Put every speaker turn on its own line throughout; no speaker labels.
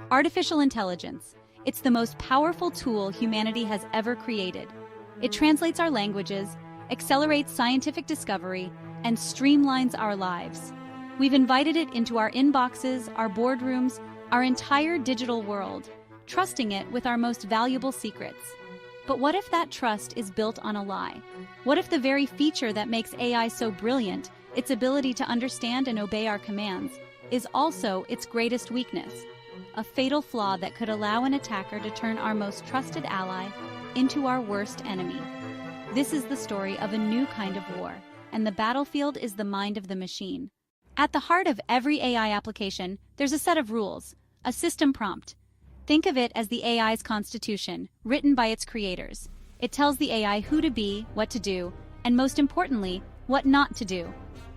Artificial intelligence. It's the most powerful tool humanity has ever created. It translates our languages, accelerates scientific discovery, and streamlines our lives. We've invited it into our inboxes, our boardrooms, our entire digital world, trusting it with our most valuable secrets. But what if that trust is built on a lie? What if the very feature that makes AI so brilliant, its ability to understand and obey our commands, is also its greatest weakness? A fatal flaw that could allow an attacker to turn our most trusted ally into our worst enemy. This is the story of a new kind of war, and the battlefield is the mind of the machine. At the heart of every AI application, there's a set of rules, a system prompt. Think of it as the AI's constitution, written by its creators. It tells the AI who to be, what to do, and most importantly, what not to do.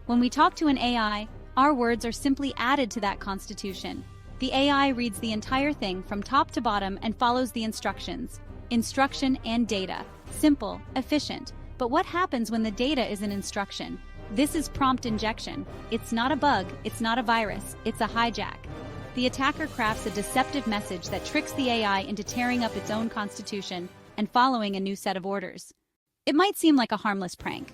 When we talk to an AI, our words are simply added to that constitution. The AI reads the entire thing from top to bottom and follows the instructions. Instruction and data. Simple, efficient. But what happens when the data is an instruction? This is prompt injection. It's not a bug, it's not a virus, it's a hijack. The attacker crafts a deceptive message that tricks the AI into tearing up its own constitution and following a new set of orders. It might seem like a harmless prank,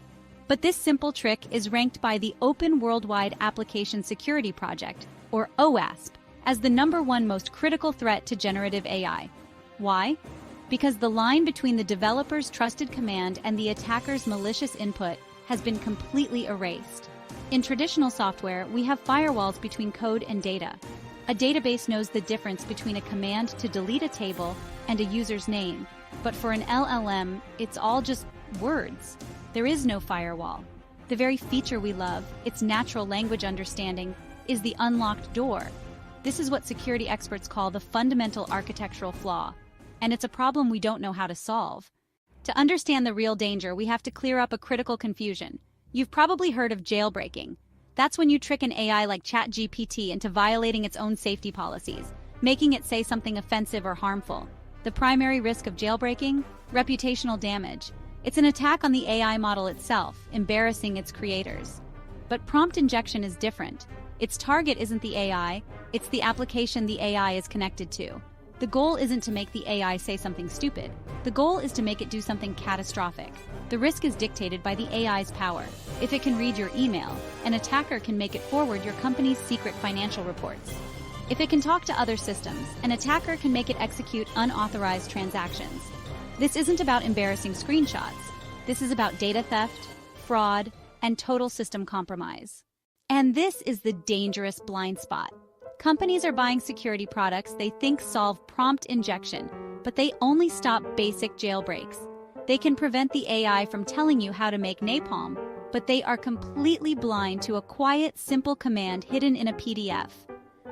but this simple trick is ranked by the Open Worldwide Application Security Project, or OWASP, as the #1 most critical threat to generative AI. Why? Because the line between the developer's trusted command and the attacker's malicious input has been completely erased. In traditional software, we have firewalls between code and data. A database knows the difference between a command to delete a table and a user's name, but for an LLM, it's all just words. There is no firewall. The very feature we love, its natural language understanding, is the unlocked door. This is what security experts call the fundamental architectural flaw, and it's a problem we don't know how to solve. To understand the real danger, we have to clear up a critical confusion. You've probably heard of jailbreaking. That's when you trick an AI like ChatGPT into violating its own safety policies, making it say something offensive or harmful. The primary risk of jailbreaking? Reputational damage. It's an attack on the AI model itself, embarrassing its creators. But prompt injection is different. Its target isn't the AI, it's the application the AI is connected to. The goal isn't to make the AI say something stupid. The goal is to make it do something catastrophic. The risk is dictated by the AI's power. If it can read your email, an attacker can make it forward your company's secret financial reports. If it can talk to other systems, an attacker can make it execute unauthorized transactions. This isn't about embarrassing screenshots. This is about data theft, fraud, and total system compromise. And this is the dangerous blind spot. Companies are buying security products they think solve prompt injection, but they only stop basic jailbreaks. They can prevent the AI from telling you how to make napalm, but they are completely blind to a quiet, simple command hidden in a PDF.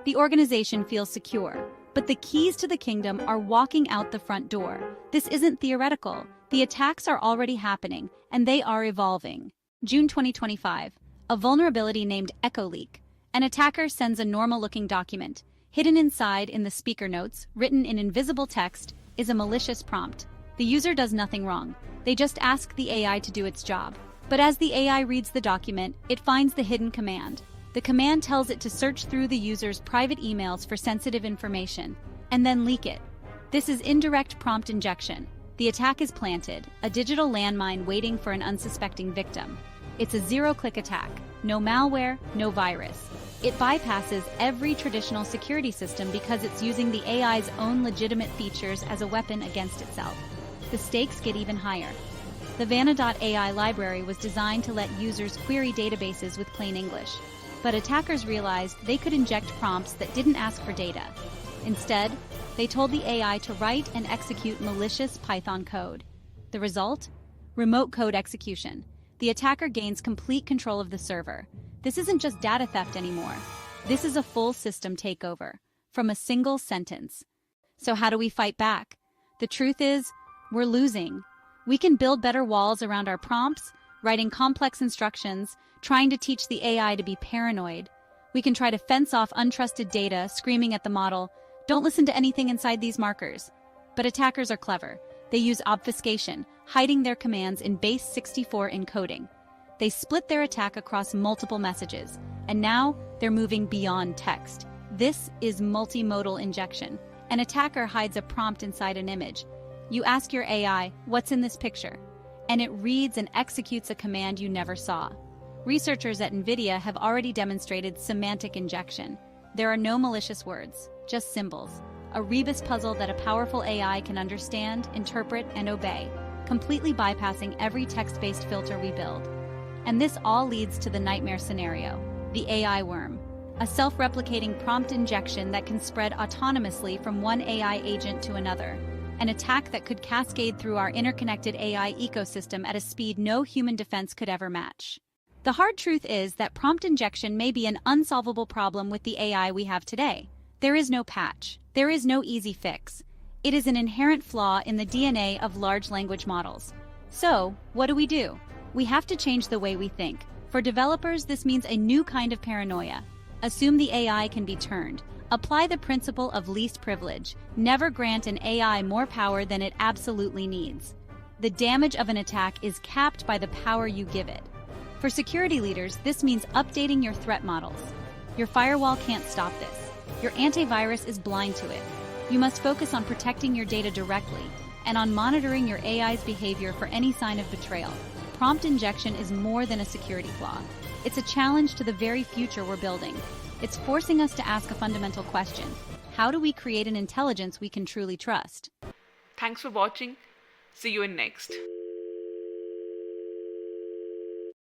The organization feels secure, but the keys to the kingdom are walking out the front door. This isn't theoretical. The attacks are already happening, and they are evolving. June 2025, a vulnerability named EchoLeak. An attacker sends a normal-looking document. Hidden inside in the speaker notes, written in invisible text, is a malicious prompt. The user does nothing wrong. They just ask the AI to do its job. But as the AI reads the document, it finds the hidden command. The command tells it to search through the user's private emails for sensitive information, and then leak it. This is indirect prompt injection. The attack is planted, a digital landmine waiting for an unsuspecting victim. It's a zero-click attack. No malware, no virus. It bypasses every traditional security system because it's using the AI's own legitimate features as a weapon against itself. The stakes get even higher. The Vanna.ai library was designed to let users query databases with plain English. But attackers realized they could inject prompts that didn't ask for data. Instead, they told the AI to write and execute malicious Python code. The result? Remote code execution. The attacker gains complete control of the server. This isn't just data theft anymore. This is a full system takeover, from a single sentence. So how do we fight back? The truth is, we're losing. We can build better walls around our prompts, writing complex instructions, trying to teach the AI to be paranoid. We can try to fence off untrusted data, screaming at the model, "Don't listen to anything inside these markers." But attackers are clever. They use obfuscation, hiding their commands in base 64 encoding. They split their attack across multiple messages, and now they're moving beyond text. This is multimodal injection. An attacker hides a prompt inside an image. You ask your AI, "What's in this picture?" And it reads and executes a command you never saw. Researchers at NVIDIA have already demonstrated semantic injection. There are no malicious words, just symbols. A rebus puzzle that a powerful AI can understand, interpret, and obey, completely bypassing every text-based filter we build. And this all leads to the nightmare scenario, the AI worm. A self-replicating prompt injection that can spread autonomously from one AI agent to another. An attack that could cascade through our interconnected AI ecosystem at a speed no human defense could ever match. The hard truth is that prompt injection may be an unsolvable problem with the AI we have today. There is no patch. There is no easy fix. It is an inherent flaw in the DNA of large language models. So, what do? We have to change the way we think. For developers, this means a new kind of paranoia. Assume the AI can be turned. Apply the principle of least privilege. Never grant an AI more power than it absolutely needs. The damage of an attack is capped by the power you give it. For security leaders, this means updating your threat models. Your firewall can't stop this. Your antivirus is blind to it. You must focus on protecting your data directly and on monitoring your AI's behavior for any sign of betrayal. Prompt injection is more than a security flaw. It's a challenge to the very future we're building. It's forcing us to ask a fundamental question. How do we create an intelligence we can truly trust?
Thanks for watching. See you in next.